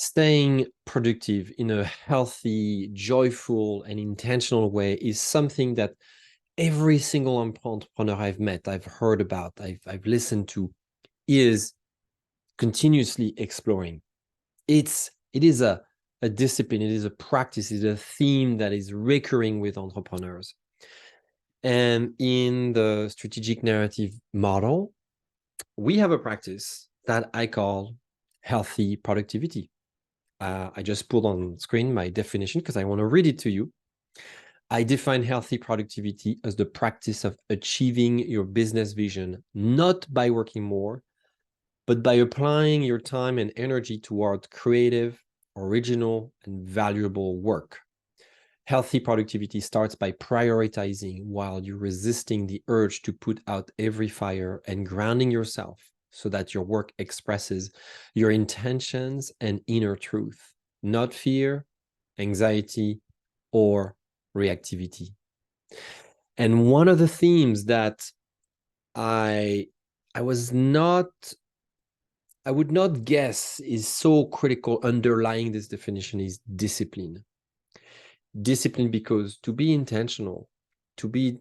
Staying productive in a healthy, joyful, and intentional way is something that every single entrepreneur I've met, I've heard about, I've listened to, is continuously exploring. It is a discipline, it is a practice, it is a theme that is recurring with entrepreneurs. And in the strategic narrative model, we have a practice that I call healthy productivity. I just put on screen my definition because I want to read it to you. I define healthy productivity as the practice of achieving your business vision, not by working more, but by applying your time and energy toward creative, original, and valuable work. Healthy productivity starts by prioritizing while you're resisting the urge to put out every fire and grounding yourself so that your work expresses your intentions and inner truth, not fear, anxiety, or reactivity. And one of the themes that I would not guess is so critical underlying this definition is discipline. Discipline, because to be intentional, to be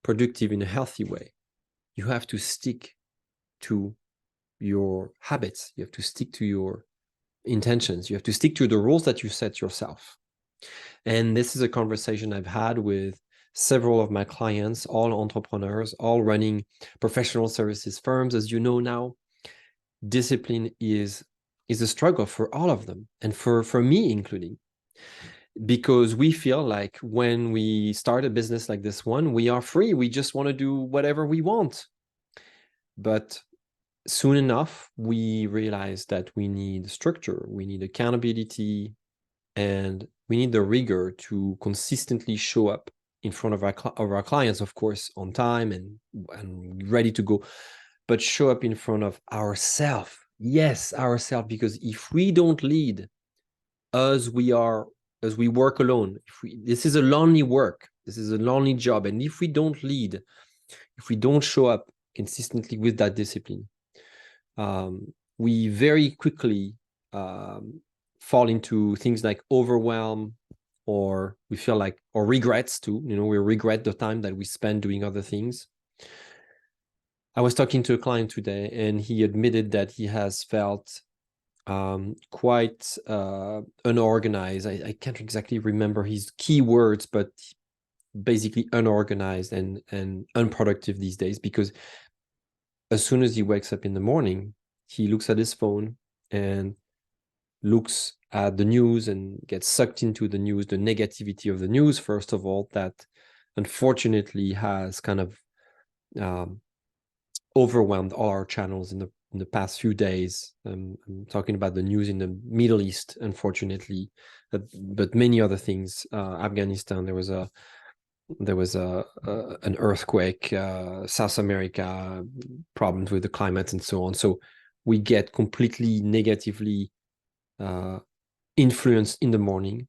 productive in a healthy way, you have to stick to your habits, you have to stick to your intentions, you have to stick to the rules that you set yourself. And this is a conversation I've had with several of my clients, all entrepreneurs, all running professional services firms. As you know now, discipline is a struggle for all of them, and for me including, because we feel like when we start a business like this one, we are free. We just want to do whatever we want. But soon enough, we realize that we need structure, we need accountability, and we need the rigor to consistently show up in front of our clients, of course, on time and ready to go, but show up in front of ourselves. Yes, ourselves, because if we don't lead as we work alone, this is a lonely work, this is a lonely job, and if we don't lead, if we don't show up consistently with that discipline, we very quickly fall into things like overwhelm, or we feel like, or regrets too. We regret the time that we spend doing other things. I was talking to a client today, and he admitted that he has felt quite unorganized. I can't exactly remember his key words, but basically unorganized and unproductive these days, because as soon as he wakes up in the morning, he looks at his phone and looks at the news and gets sucked into the news, the negativity of the news, first of all, that unfortunately has kind of overwhelmed all our channels in the past few days. I'm talking about the news in the Middle East, unfortunately, but many other things. Afghanistan, there was an earthquake, South America, problems with the climate and so on. So we get completely negatively influenced in the morning.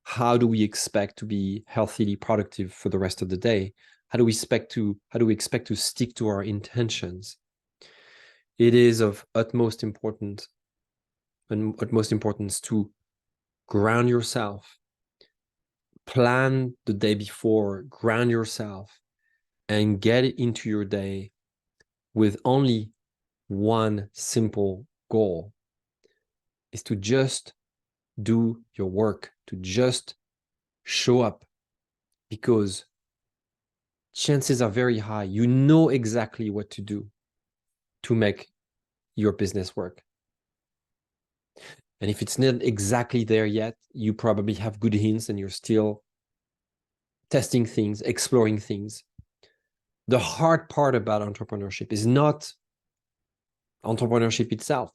How do we expect to be healthily productive for the rest of the day? How do we expect to stick to our intentions? It is of utmost importance to ground yourself, plan the day before, ground yourself, and get it into your day with only one simple goal, is to just do your work, to just show up, because chances are very high you know exactly what to do to make your business work. And if it's not exactly there yet, you probably have good hints and you're still testing things, exploring things. The hard part about entrepreneurship is not entrepreneurship itself.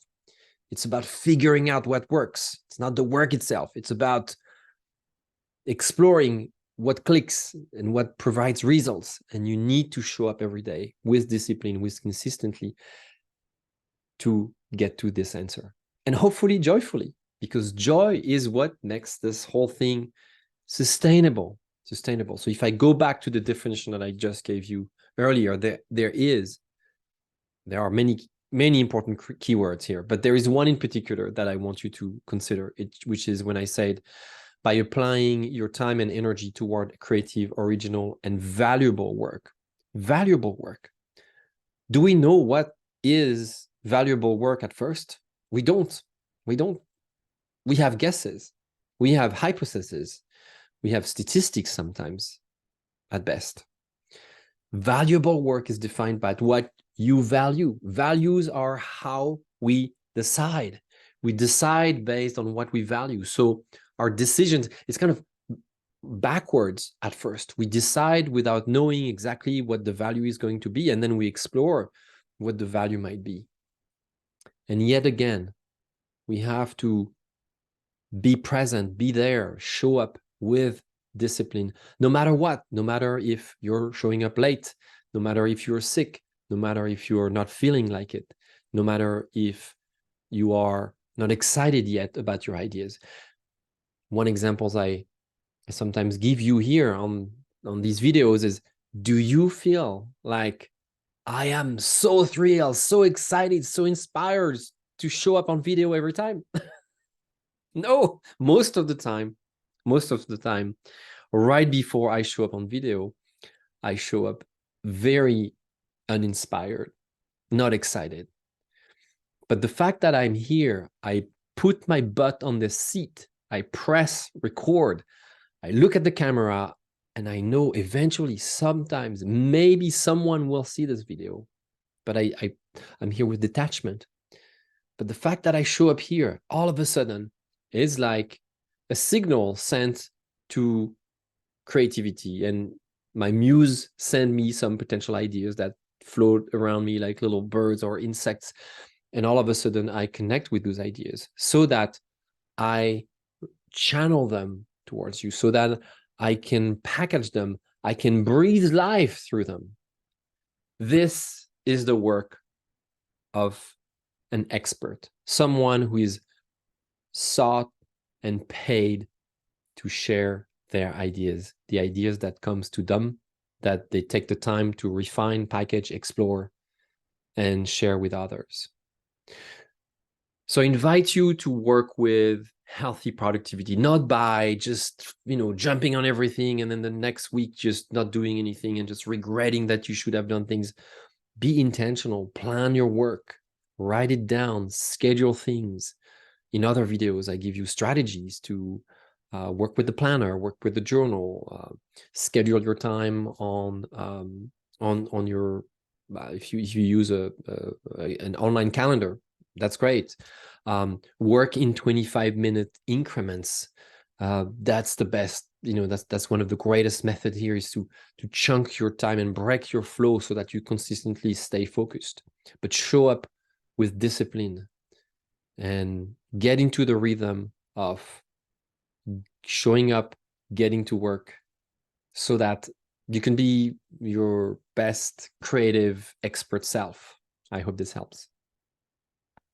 It's about figuring out what works. It's not the work itself. It's about exploring what clicks and what provides results. And you need to show up every day with discipline, with consistency, to get to this answer. And hopefully joyfully, because joy is what makes this whole thing sustainable. So if I go back to the definition that I just gave you earlier, there are many many important keywords here, but there is one in particular that I want you to consider, which is when I said, by applying your time and energy toward creative, original, and valuable work. Valuable work. Do we know what is valuable work at first? We don't. We don't. We have guesses. We have hypotheses. We have statistics sometimes, at best. Valuable work is defined by what you value. Values are how we decide. We decide based on what we value. So our decisions, it's kind of backwards at first. We decide without knowing exactly what the value is going to be, and then we explore what the value might be. And yet again, we have to be present, be there, show up with discipline, no matter what, no matter if you're showing up late, no matter if you're sick, no matter if you're not feeling like it, no matter if you are not excited yet about your ideas. One example I sometimes give you here on these videos is, do you feel like I am so thrilled, so excited, so inspired to show up on video every time? No, most of the time, right before I show up on video, I show up very uninspired, not excited. But the fact that I'm here, I put my butt on the seat, I press record, I look at the camera, and I know eventually, sometimes, maybe someone will see this video, but I'm here with detachment. But the fact that I show up here, all of a sudden, is like a signal sent to creativity, and my muse send me some potential ideas that float around me like little birds or insects, and all of a sudden I connect with those ideas so that I channel them towards you, so that I can package them, I can breathe life through them. This is the work of an expert, someone who is sought and paid to share their ideas, the ideas that comes to them, that they take the time to refine, package, explore, and share with others. So I invite you to work with healthy productivity, not by just, jumping on everything and then the next week just not doing anything and just regretting that you should have done things. Be intentional, plan your work, write it down, schedule things. In other videos, I give you strategies to work with the planner, work with the journal, schedule your time on your, if you use an online calendar, that's great. Work in 25-minute increments. That's the best. That's one of the greatest methods here, is to chunk your time and break your flow so that you consistently stay focused, but show up with discipline and get into the rhythm of showing up, getting to work, so that you can be your best creative expert self. I hope this helps.